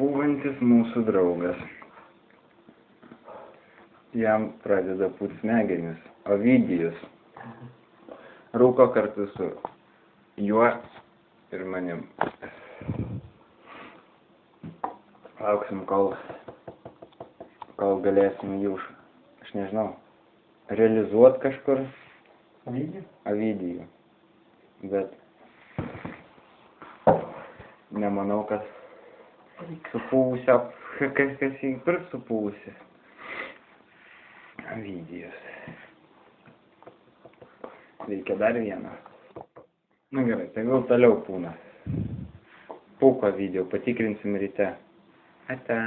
pūvantis mūsų draugas. Jam pradeda pūt smegenis. Ovidijus rūko kartu su juo ir manim. Lauksim, kol galėsim jų, aš nežinau, realizuot kažkur. Ovidijų. Bet nemanau, kad supūvusią, kas jį pirk supūvusi. Ovidijus. Reikia dar vieną. Nu gerai, tegul toliau pūna. Pūko Ovidijau, patikrinsim ryte. Ate.